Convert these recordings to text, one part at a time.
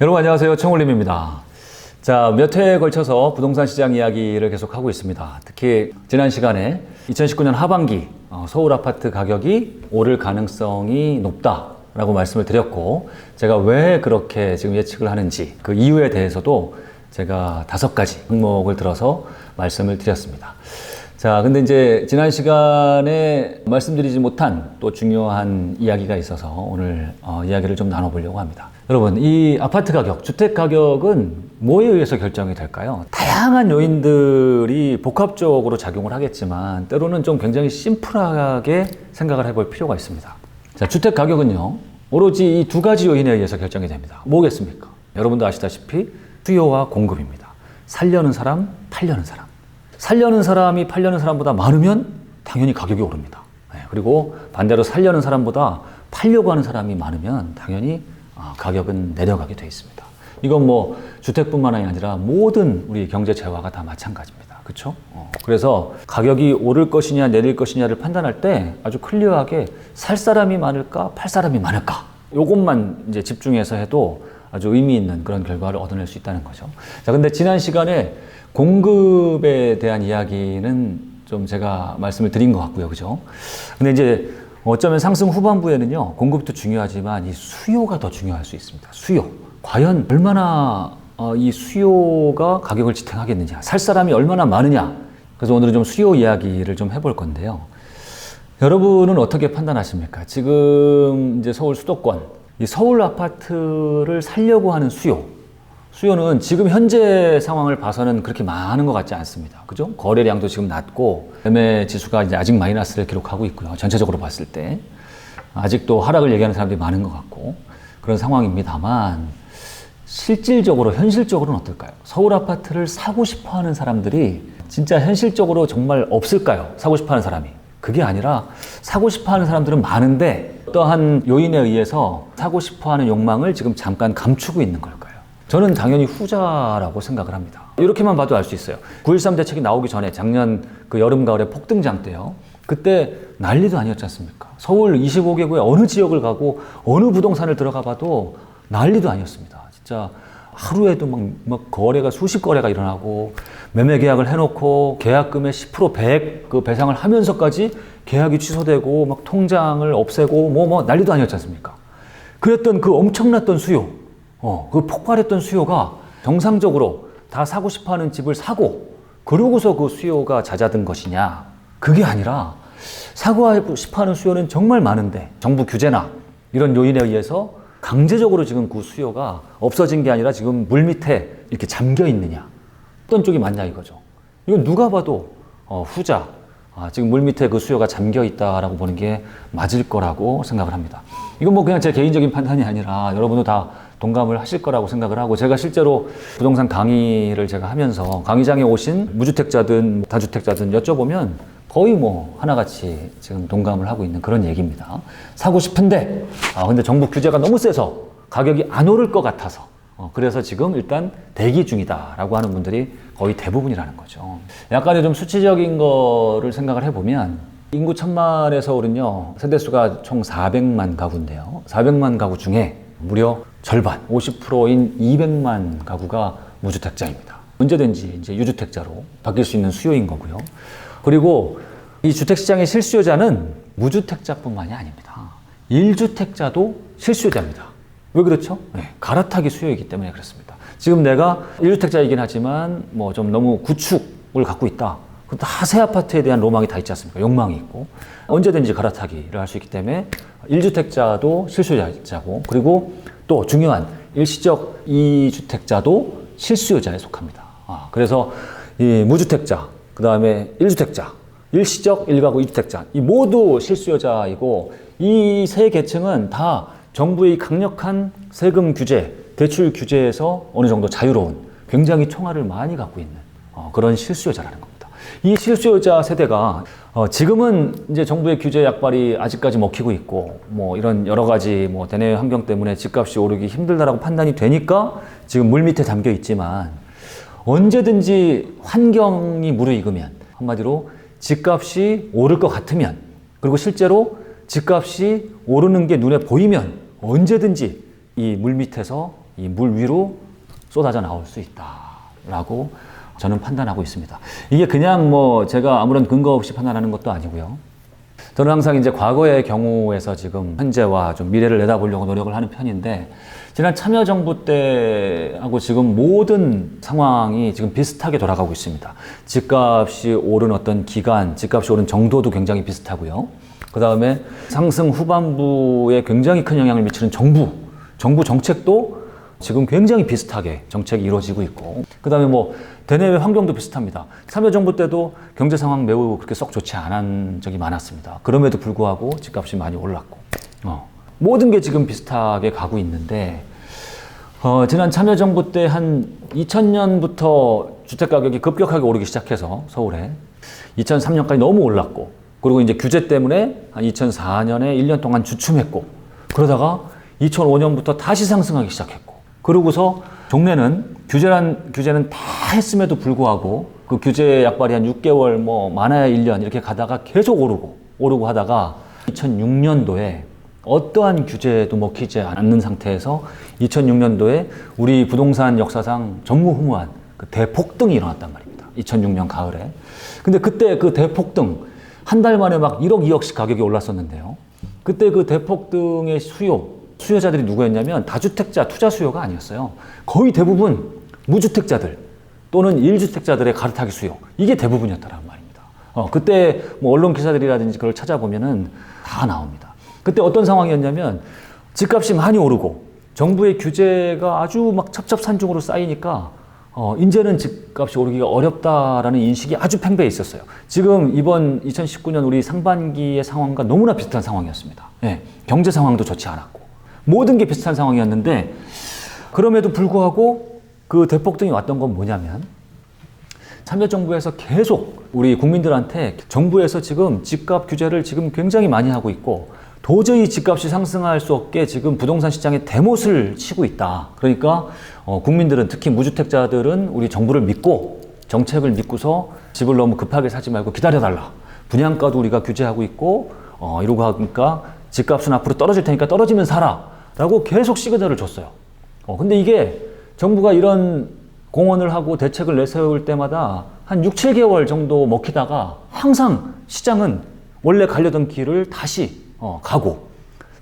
여러분 안녕하세요. 최홍림입니다. 자, 몇 회에 걸쳐서 부동산 시장 이야기를 계속하고 있습니다. 특히 지난 시간에 2019년 하반기 서울 아파트 가격이 오를 가능성이 높다라고 말씀을 드렸고, 제가 왜 그렇게 지금 예측을 하는지 그 이유에 대해서도 제가 5가지 항목을 들어서 말씀을 드렸습니다. 자, 근데 이제 지난 시간에 말씀드리지 못한 또 중요한 이야기가 있어서 오늘 이야기를 좀 나눠보려고 합니다. 여러분, 이 아파트 가격, 주택 가격은 뭐에 의해서 결정이 될까요? 다양한 요인들이 복합적으로 작용을 하겠지만 때로는 좀 굉장히 심플하게 생각을 해볼 필요가 있습니다. 자, 주택 가격은요, 오로지 이 2가지 요인에 의해서 결정이 됩니다. 뭐겠습니까? 여러분도 아시다시피 수요와 공급입니다. 살려는 사람, 팔려는 사람. 살려는 사람이 팔려는 사람보다 많으면 당연히 가격이 오릅니다. 그리고 반대로 살려는 사람보다 팔려고 하는 사람이 많으면 당연히 가격은 내려가게 되어 있습니다. 이건 뭐 주택뿐만 아니라 모든 우리 경제 재화가 다 마찬가지입니다. 그렇죠? 그래서 가격이 오를 것이냐 내릴 것이냐를 판단할 때 아주 클리어하게 살 사람이 많을까 팔 사람이 많을까 요것만 이제 집중해서 해도 아주 의미 있는 그런 결과를 얻어낼 수 있다는 거죠. 자, 근데 지난 시간에 공급에 대한 이야기는 좀 제가 말씀을 드린 것 같고요. 그죠? 근데 이제 어쩌면 상승 후반부에는요, 공급도 중요하지만 이 수요가 더 중요할 수 있습니다. 수요. 과연 얼마나 이 수요가 가격을 지탱하겠느냐. 살 사람이 얼마나 많으냐. 그래서 오늘은 좀 수요 이야기를 좀 해볼 건데요. 여러분은 어떻게 판단하십니까? 지금 이제 서울 수도권, 이 서울 아파트를 살려고 하는 수요는 지금 현재 상황을 봐서는 그렇게 많은 것 같지 않습니다. 그죠? 거래량도 지금 낮고, 매매 지수가 이제 아직 마이너스를 기록하고 있고요. 전체적으로 봤을 때. 아직도 하락을 얘기하는 사람들이 많은 것 같고, 그런 상황입니다만, 실질적으로, 현실적으로는 어떨까요? 서울 아파트를 사고 싶어 하는 사람들이 진짜 현실적으로 정말 없을까요? 사고 싶어 하는 사람이. 그게 아니라 사고 싶어 하는 사람들은 많은데, 어떠한 요인에 의해서 사고 싶어 하는 욕망을 지금 잠깐 감추고 있는 걸까요? 저는 당연히 후자라고 생각을 합니다. 이렇게만 봐도 알 수 있어요. 9.13 대책이 나오기 전에 작년 그 여름, 가을에 폭등장 때요. 그때 난리도 아니었지 않습니까? 서울 25개구의 어느 지역을 가고 어느 부동산을 들어가 봐도 난리도 아니었습니다. 진짜 하루에도 막 거래가 수십 거래가 일어나고 매매 계약을 해놓고 계약금의 10% 100 그 배상을 하면서까지 계약이 취소되고 막 통장을 없애고 뭐 난리도 아니었지 않습니까? 그랬던 그 엄청났던 수요, 그 폭발했던 수요가 정상적으로 다 사고 싶어하는 집을 사고 그러고서 그 수요가 잦아든 것이냐? 그게 아니라 사고 싶어하는 수요는 정말 많은데 정부 규제나 이런 요인에 의해서 강제적으로 지금 그 수요가 없어진 게 아니라 지금 물 밑에 이렇게 잠겨 있느냐? 어떤 쪽이 맞냐 이거죠. 이건 누가 봐도 후자, 지금 물 밑에 그 수요가 잠겨 있다라고 보는 게 맞을 거라고 생각을 합니다. 이건 뭐 그냥 제 개인적인 판단이 아니라 여러분도 다 동감을 하실 거라고 생각을 하고, 제가 실제로 부동산 강의를 제가 하면서 강의장에 오신 무주택자든 다주택자든 여쭤보면 거의 뭐 하나같이 지금 동감을 하고 있는 그런 얘기입니다. 사고 싶은데 근데 정부 규제가 너무 세서 가격이 안 오를 것 같아서 그래서 지금 일단 대기 중이다라고 하는 분들이 거의 대부분이라는 거죠. 약간의 좀 수치적인 거를 생각을 해보면 인구 1000만의 서울은요, 세대수가 총 400만 가구인데요. 400만 가구 중에 무려 절반, 50%인 200만 가구가 무주택자입니다. 언제든지 이제 유주택자로 바뀔 수 있는 수요인 거고요. 그리고 이 주택시장의 실수요자는 무주택자뿐만이 아닙니다. 1주택자도 실수요자입니다. 왜 그렇죠? 갈아타기 수요이기 때문에 그렇습니다. 지금 내가 1주택자이긴 하지만 뭐 좀 너무 구축을 갖고 있다. 다 새 아파트에 대한 로망이 다 있지 않습니까? 욕망이 있고 언제든지 갈아타기를 할 수 있기 때문에 1주택자도 실수요자고, 그리고 또 중요한 일시적 2주택자도 실수요자에 속합니다. 그래서 이 무주택자, 그 다음에 1주택자, 일시적 1가구 2주택자, 이 모두 실수요자이고, 이 세 계층은 다 정부의 강력한 세금 규제, 대출 규제에서 어느 정도 자유로운 굉장히 총알을 많이 갖고 있는 그런 실수요자라는 겁니다. 이 실수요자 세대가 지금은 이제 정부의 규제 약발이 아직까지 먹히고 있고 뭐 이런 여러 가지 뭐 대내 환경 때문에 집값이 오르기 힘들다라고 판단이 되니까 지금 물 밑에 잠겨 있지만, 언제든지 환경이 무르익으면, 한마디로 집값이 오를 것 같으면, 그리고 실제로 집값이 오르는 게 눈에 보이면 언제든지 이 물 밑에서 이 물 위로 쏟아져 나올 수 있다라고 저는 판단하고 있습니다. 이게 그냥 뭐 제가 아무런 근거 없이 판단하는 것도 아니고요. 저는 항상 이제 과거의 경우에서 지금 현재와 좀 미래를 내다보려고 노력을 하는 편인데, 지난 참여정부 때하고 지금 모든 상황이 지금 비슷하게 돌아가고 있습니다. 집값이 오른 어떤 기간, 집값이 오른 정도도 굉장히 비슷하고요. 그 다음에 상승 후반부에 굉장히 큰 영향을 미치는 정부 정책도 지금 굉장히 비슷하게 정책이 이루어지고 있고, 그 다음에 뭐 대내외 환경도 비슷합니다. 참여정부 때도 경제 상황 매우 그렇게 썩 좋지 않은 적이 많았습니다. 그럼에도 불구하고 집값이 많이 올랐고, 모든 게 지금 비슷하게 가고 있는데, 지난 참여정부 때 한 2000년부터 주택가격이 급격하게 오르기 시작해서 서울에 2003년까지 너무 올랐고, 그리고 이제 규제 때문에 한 2004년에 1년 동안 주춤했고, 그러다가 2005년부터 다시 상승하기 시작했고, 그러고서 종래는 규제는 다 했음에도 불구하고 그 규제 약발이 한 6개월 뭐 많아야 1년 이렇게 가다가 계속 오르고 하다가 2006년도에 어떠한 규제도 먹히지 않는 상태에서 2006년도에 우리 부동산 역사상 전무후무한 그 대폭등이 일어났단 말입니다. 2006년 가을에. 근데 그때 그 대폭등 한 달 만에 막 1억, 2억씩 가격이 올랐었는데요. 그때 그 대폭등의 수요자들이 누구였냐면 다주택자 투자 수요가 아니었어요. 거의 대부분 무주택자들 또는 1주택자들의 가르타기 수요, 이게 대부분이었다는 말입니다. 그때 뭐 언론 기사들이라든지 그걸 찾아보면은 다 나옵니다. 그때 어떤 상황이었냐면 집값이 많이 오르고 정부의 규제가 아주 막 첩첩산중으로 쌓이니까 이제는 집값이 오르기가 어렵다라는 인식이 아주 팽배해 있었어요. 지금 이번 2019년 우리 상반기의 상황과 너무나 비슷한 상황이었습니다. 예, 경제 상황도 좋지 않았고 모든 게 비슷한 상황이었는데, 그럼에도 불구하고 그 대폭등이 왔던 건 뭐냐면 참여정부에서 계속 우리 국민들한테 정부에서 지금 집값 규제를 지금 굉장히 많이 하고 있고 도저히 집값이 상승할 수 없게 지금 부동산 시장에 대못을 치고 있다. 그러니까 국민들은, 특히 무주택자들은 우리 정부를 믿고 정책을 믿고서 집을 너무 급하게 사지 말고 기다려달라. 분양가도 우리가 규제하고 있고 이러고 하니까 집값은 앞으로 떨어질 테니까 떨어지면 사라 라고 계속 시그널을 줬어요. 근데 이게 정부가 이런 공언을 하고 대책을 내세울 때마다 한 6, 7개월 정도 먹히다가 항상 시장은 원래 가려던 길을 다시 가고,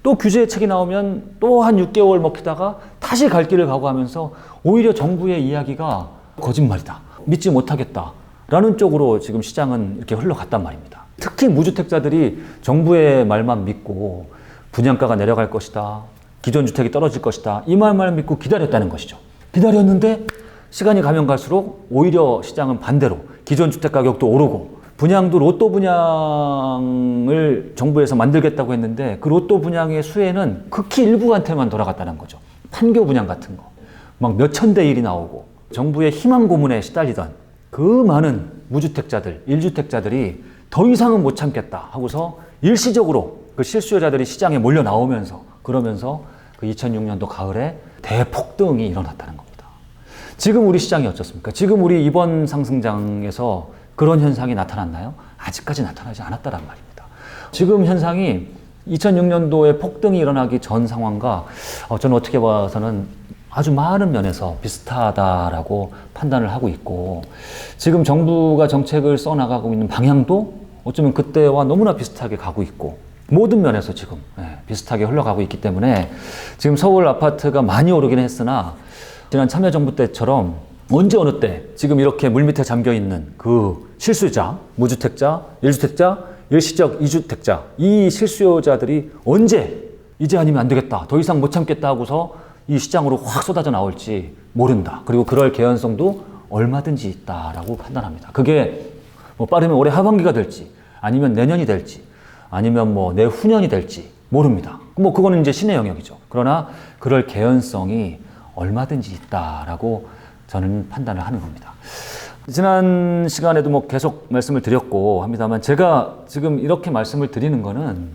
또 규제책이 나오면 또 한 6개월 먹히다가 다시 갈 길을 가고 하면서 오히려 정부의 이야기가 거짓말이다, 믿지 못하겠다 라는 쪽으로 지금 시장은 이렇게 흘러갔단 말입니다. 특히 무주택자들이 정부의 말만 믿고 분양가가 내려갈 것이다, 기존 주택이 떨어질 것이다, 이 말만 믿고 기다렸다는 것이죠. 기다렸는데 시간이 가면 갈수록 오히려 시장은 반대로 기존 주택 가격도 오르고, 분양도 로또 분양을 정부에서 만들겠다고 했는데 그 로또 분양의 수혜는 극히 일부한테만 돌아갔다는 거죠. 판교 분양 같은 거 막 몇천 대 1이 나오고 정부의 희망 고문에 시달리던 그 많은 무주택자들, 1주택자들이 더 이상은 못 참겠다 하고서 일시적으로 그 실수요자들이 시장에 몰려 나오면서, 그러면서 그 2006년도 가을에 대폭등이 일어났다는 겁니다. 지금 우리 시장이 어떻습니까? 지금 우리 이번 상승장에서 그런 현상이 나타났나요? 아직까지 나타나지 않았다는 말입니다. 지금 현상이 2006년도에 폭등이 일어나기 전 상황과 저는 어떻게 봐서는 아주 많은 면에서 비슷하다라고 판단을 하고 있고, 지금 정부가 정책을 써나가고 있는 방향도 어쩌면 그때와 너무나 비슷하게 가고 있고, 모든 면에서 지금 비슷하게 흘러가고 있기 때문에 지금 서울 아파트가 많이 오르긴 했으나 지난 참여정부 때처럼 언제 어느 때 지금 이렇게 물밑에 잠겨있는 그 실수요자, 무주택자, 1주택자, 일시적 2주택자, 이 실수요자들이 언제 이제 아니면 안 되겠다, 더 이상 못 참겠다 하고서 이 시장으로 확 쏟아져 나올지 모른다. 그리고 그럴 개연성도 얼마든지 있다라고 판단합니다. 그게 뭐 빠르면 올해 하반기가 될지 아니면 내년이 될지 아니면 뭐 내후년이 될지 모릅니다. 뭐 그거는 이제 신의 영역이죠. 그러나 그럴 개연성이 얼마든지 있다라고 저는 판단을 하는 겁니다. 지난 시간에도 뭐 계속 말씀을 드렸고 합니다만, 제가 지금 이렇게 말씀을 드리는 거는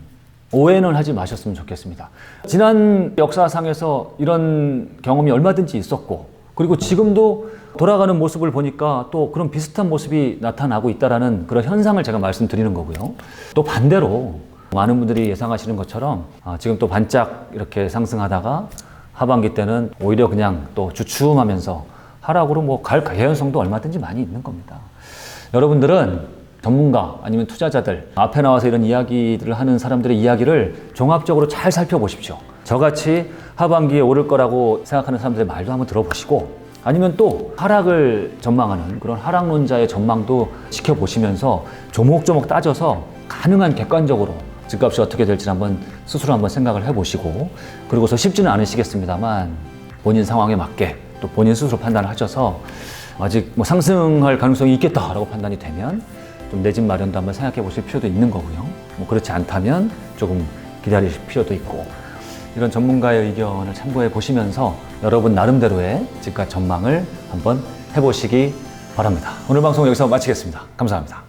오해는 하지 마셨으면 좋겠습니다. 지난 역사상에서 이런 경험이 얼마든지 있었고, 그리고 지금도 돌아가는 모습을 보니까 또 그런 비슷한 모습이 나타나고 있다라는 그런 현상을 제가 말씀드리는 거고요. 또 반대로 많은 분들이 예상하시는 것처럼 지금 또 반짝 이렇게 상승하다가 하반기 때는 오히려 그냥 또 주춤하면서 하락으로 뭐 갈 개연성도 얼마든지 많이 있는 겁니다. 여러분들은 전문가 아니면 투자자들 앞에 나와서 이런 이야기들을 하는 사람들의 이야기를 종합적으로 잘 살펴보십시오. 저같이 하반기에 오를 거라고 생각하는 사람들의 말도 한번 들어보시고, 아니면 또 하락을 전망하는 그런 하락론자의 전망도 지켜보시면서 조목조목 따져서 가능한 객관적으로 집값이 어떻게 될지 한번 스스로 한번 생각을 해보시고, 그리고서 쉽지는 않으시겠습니다만 본인 상황에 맞게 또 본인 스스로 판단을 하셔서 아직 뭐 상승할 가능성이 있겠다라고 판단이 되면 좀 내 집 마련도 한번 생각해 보실 필요도 있는 거고요. 뭐 그렇지 않다면 조금 기다리실 필요도 있고, 이런 전문가의 의견을 참고해 보시면서 여러분 나름대로의 집값 전망을 한번 해보시기 바랍니다. 오늘 방송 여기서 마치겠습니다. 감사합니다.